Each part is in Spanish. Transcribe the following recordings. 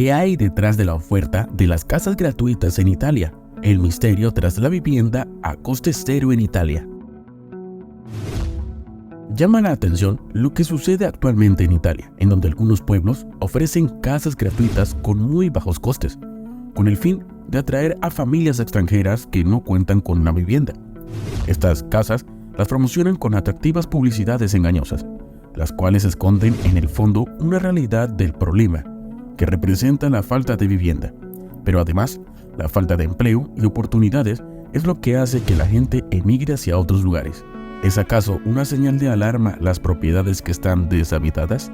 ¿Qué hay detrás de la oferta de las casas gratuitas en Italia? El misterio tras la vivienda a coste cero en Italia. Llama la atención lo que sucede actualmente en Italia, en donde algunos pueblos ofrecen casas gratuitas con muy bajos costes, con el fin de atraer a familias extranjeras que no cuentan con una vivienda. Estas casas las promocionan con atractivas publicidades engañosas, las cuales esconden en el fondo una realidad del problema, que representa la falta de vivienda. Pero además, la falta de empleo y oportunidades es lo que hace que la gente emigre hacia otros lugares. ¿Es acaso una señal de alarma las propiedades que están deshabitadas?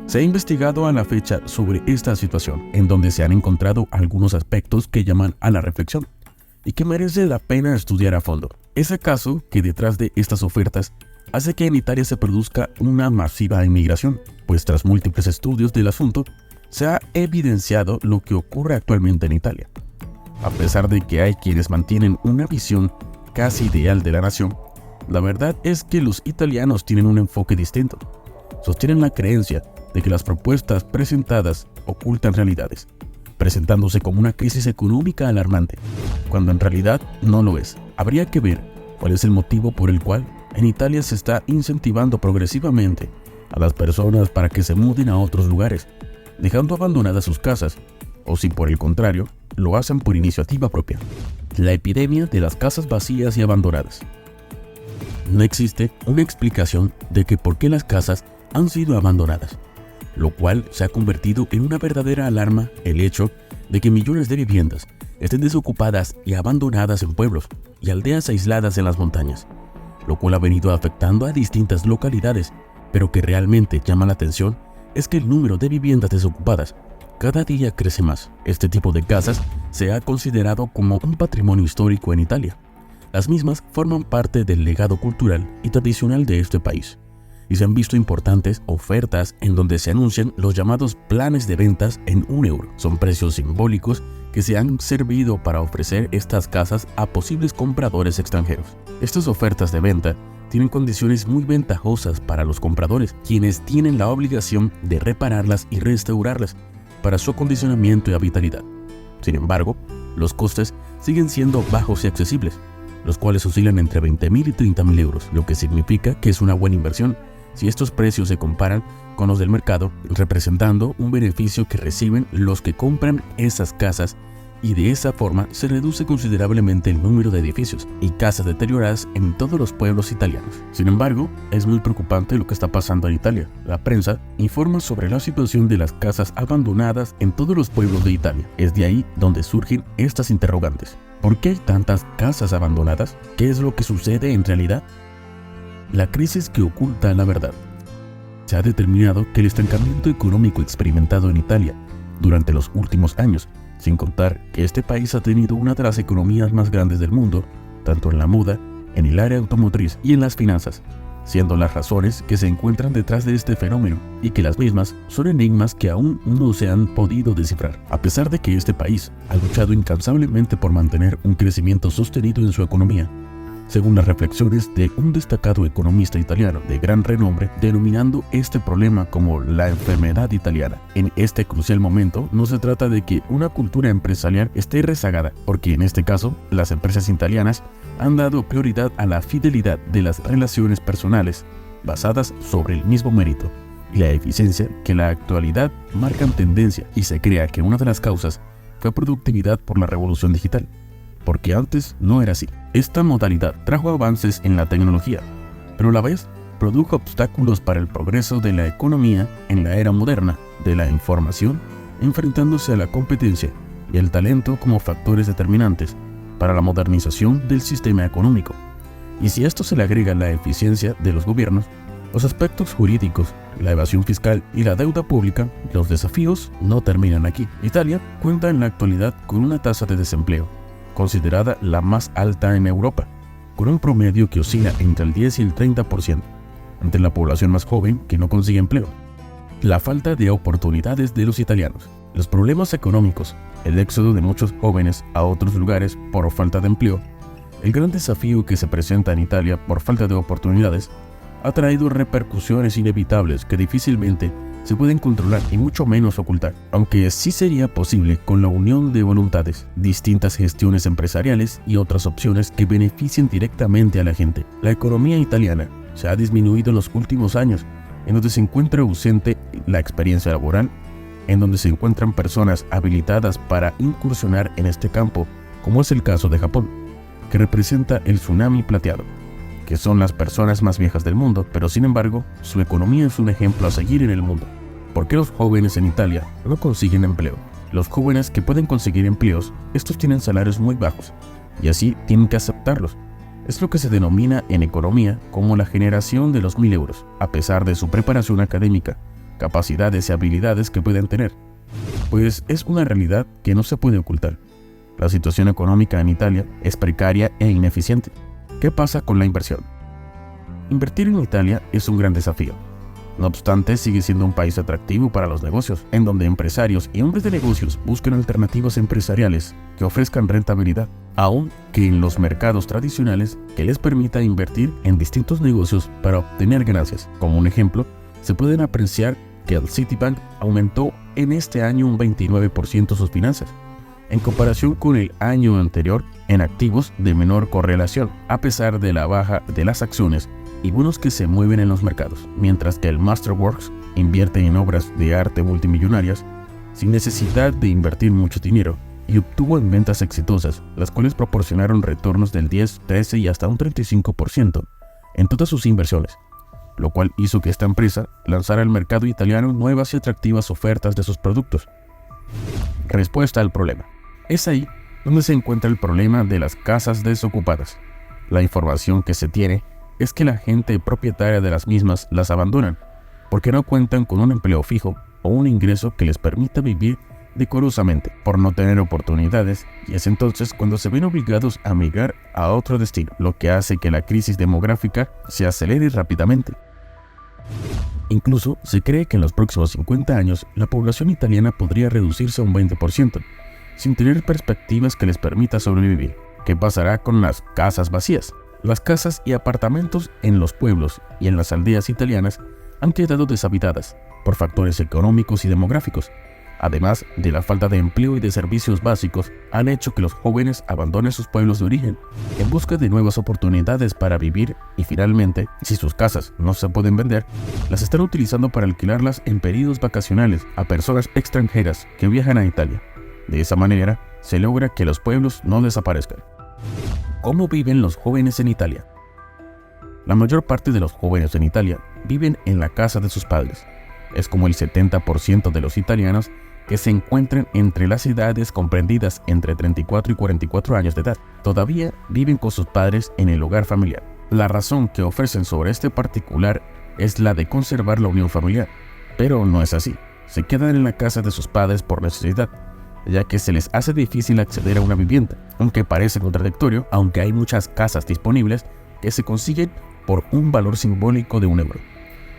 Se ha investigado a la fecha sobre esta situación, en donde se han encontrado algunos aspectos que llaman a la reflexión y que merece la pena estudiar a fondo. ¿Es acaso que detrás de estas ofertas hace que en Italia se produzca una masiva inmigración? Pues tras múltiples estudios del asunto, se ha evidenciado lo que ocurre actualmente en Italia. A pesar de que hay quienes mantienen una visión casi ideal de la nación, la verdad es que los italianos tienen un enfoque distinto. Sostienen la creencia de que las propuestas presentadas ocultan realidades, presentándose como una crisis económica alarmante, cuando en realidad no lo es. Habría que ver cuál es el motivo por el cual en Italia se está incentivando progresivamente a las personas para que se muden a otros lugares, dejando abandonadas sus casas, o si por el contrario, lo hacen por iniciativa propia. La epidemia de las casas vacías y abandonadas. No existe una explicación de que por qué las casas han sido abandonadas, lo cual se ha convertido en una verdadera alarma el hecho de que millones de viviendas estén desocupadas y abandonadas en pueblos y aldeas aisladas en las montañas, lo cual ha venido afectando a distintas localidades, pero que realmente llama la atención es que el número de viviendas desocupadas cada día crece más. Este tipo de casas se ha considerado como un patrimonio histórico en Italia. Las mismas forman parte del legado cultural y tradicional de este país, y se han visto importantes ofertas en donde se anuncian los llamados planes de ventas en €1. Son precios simbólicos que se han servido para ofrecer estas casas a posibles compradores extranjeros. Estas ofertas de venta tienen condiciones muy ventajosas para los compradores, quienes tienen la obligación de repararlas y restaurarlas para su acondicionamiento y habitabilidad. Sin embargo, los costes siguen siendo bajos y accesibles, los cuales oscilan entre 20.000 y 30.000 euros, lo que significa que es una buena inversión si estos precios se comparan con los del mercado, representando un beneficio que reciben los que compran esas casas, y de esa forma se reduce considerablemente el número de edificios y casas deterioradas en todos los pueblos italianos. Sin embargo, es muy preocupante lo que está pasando en Italia. La prensa informa sobre la situación de las casas abandonadas en todos los pueblos de Italia. Es de ahí donde surgen estas interrogantes. ¿Por qué hay tantas casas abandonadas? ¿Qué es lo que sucede en realidad? La crisis que oculta la verdad. Se ha determinado que el estancamiento económico experimentado en Italia durante los últimos años, sin contar que este país ha tenido una de las economías más grandes del mundo, tanto en la moda, en el área automotriz y en las finanzas, siendo las razones que se encuentran detrás de este fenómeno, y que las mismas son enigmas que aún no se han podido descifrar. A pesar de que este país ha luchado incansablemente por mantener un crecimiento sostenido en su economía, según las reflexiones de un destacado economista italiano de gran renombre, denominando este problema como la enfermedad italiana. En este crucial momento no se trata de que una cultura empresarial esté rezagada, porque en este caso las empresas italianas han dado prioridad a la fidelidad de las relaciones personales basadas sobre el mismo mérito y la eficiencia que en la actualidad marcan tendencia, y se crea que una de las causas fue productividad por la revolución digital, porque antes no era así. Esta modalidad trajo avances en la tecnología, pero a la vez produjo obstáculos para el progreso de la economía en la era moderna de la información, enfrentándose a la competencia y el talento como factores determinantes para la modernización del sistema económico. Y si a esto se le agrega la eficiencia de los gobiernos, los aspectos jurídicos, la evasión fiscal y la deuda pública, los desafíos no terminan aquí. Italia cuenta en la actualidad con una tasa de desempleo considerada la más alta en Europa, con un promedio que oscila entre el 10 y el 30%, entre la población más joven que no consigue empleo. La falta de oportunidades de los italianos, los problemas económicos, el éxodo de muchos jóvenes a otros lugares por falta de empleo, el gran desafío que se presenta en Italia por falta de oportunidades, ha traído repercusiones inevitables que difícilmente se pueden controlar y mucho menos ocultar, aunque sí sería posible con la unión de voluntades, distintas gestiones empresariales y otras opciones que beneficien directamente a la gente. La economía italiana se ha disminuido en los últimos años, en donde se encuentra ausente la experiencia laboral, en donde se encuentran personas habilitadas para incursionar en este campo, como es el caso de Japón, que representa el tsunami plateado, que son las personas más viejas del mundo, pero sin embargo, su economía es un ejemplo a seguir en el mundo. ¿Por qué los jóvenes en Italia no consiguen empleo? Los jóvenes que pueden conseguir empleos, estos tienen salarios muy bajos, y así tienen que aceptarlos. Es lo que se denomina en economía como la generación de los 1000 euros, a pesar de su preparación académica, capacidades y habilidades que pueden tener. Pues es una realidad que no se puede ocultar. La situación económica en Italia es precaria e ineficiente. ¿Qué pasa con la inversión? Invertir en Italia es un gran desafío. No obstante, sigue siendo un país atractivo para los negocios, en donde empresarios y hombres de negocios buscan alternativas empresariales que ofrezcan rentabilidad, aun que en los mercados tradicionales que les permita invertir en distintos negocios para obtener ganancias. Como un ejemplo, se pueden apreciar que el Citibank aumentó en este año un 29% sus finanzas, en comparación con el año anterior en activos de menor correlación, a pesar de la baja de las acciones y bonos que se mueven en los mercados, mientras que el Masterworks invierte en obras de arte multimillonarias sin necesidad de invertir mucho dinero y obtuvo en ventas exitosas, las cuales proporcionaron retornos del 10, 13 y hasta un 35% en todas sus inversiones, lo cual hizo que esta empresa lanzara al mercado italiano nuevas y atractivas ofertas de sus productos. Respuesta al problema. Es ahí donde se encuentra el problema de las casas desocupadas. La información que se tiene es que la gente propietaria de las mismas las abandonan, porque no cuentan con un empleo fijo o un ingreso que les permita vivir decorosamente, por no tener oportunidades, y es entonces cuando se ven obligados a migrar a otro destino, lo que hace que la crisis demográfica se acelere rápidamente. Incluso se cree que en los próximos 50 años la población italiana podría reducirse a un 20%, sin tener perspectivas que les permita sobrevivir. ¿Qué pasará con las casas vacías? Las casas y apartamentos en los pueblos y en las aldeas italianas han quedado deshabitadas por factores económicos y demográficos. Además de la falta de empleo y de servicios básicos, han hecho que los jóvenes abandonen sus pueblos de origen en busca de nuevas oportunidades para vivir y finalmente, si sus casas no se pueden vender, las están utilizando para alquilarlas en periodos vacacionales a personas extranjeras que viajan a Italia. De esa manera, se logra que los pueblos no desaparezcan. ¿Cómo viven los jóvenes en Italia? La mayor parte de los jóvenes en Italia viven en la casa de sus padres. Es como el 70% de los italianos que se encuentran entre las edades comprendidas entre 34 y 44 años de edad. Todavía viven con sus padres en el hogar familiar. La razón que ofrecen sobre este particular es la de conservar la unión familiar, pero no es así. Se quedan en la casa de sus padres por necesidad, ya que se les hace difícil acceder a una vivienda, aunque parece contradictorio, aunque hay muchas casas disponibles que se consiguen por un valor simbólico de €1,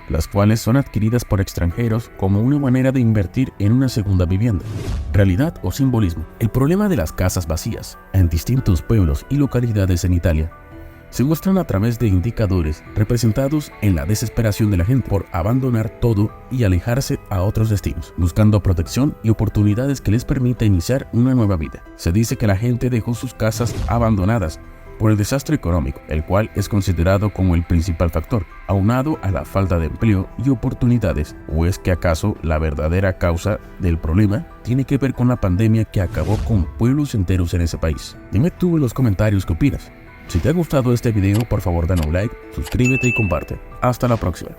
las cuales son adquiridas por extranjeros como una manera de invertir en una segunda vivienda. ¿Realidad o simbolismo? El problema de las casas vacías en distintos pueblos y localidades en Italia se muestran a través de indicadores representados en la desesperación de la gente por abandonar todo y alejarse a otros destinos, buscando protección y oportunidades que les permita iniciar una nueva vida. Se dice que la gente dejó sus casas abandonadas por el desastre económico, el cual es considerado como el principal factor, aunado a la falta de empleo y oportunidades. ¿O es que acaso la verdadera causa del problema tiene que ver con la pandemia que acabó con pueblos enteros en ese país? Dime tú en los comentarios qué opinas. Si te ha gustado este video, por favor dale un like, suscríbete y comparte. Hasta la próxima.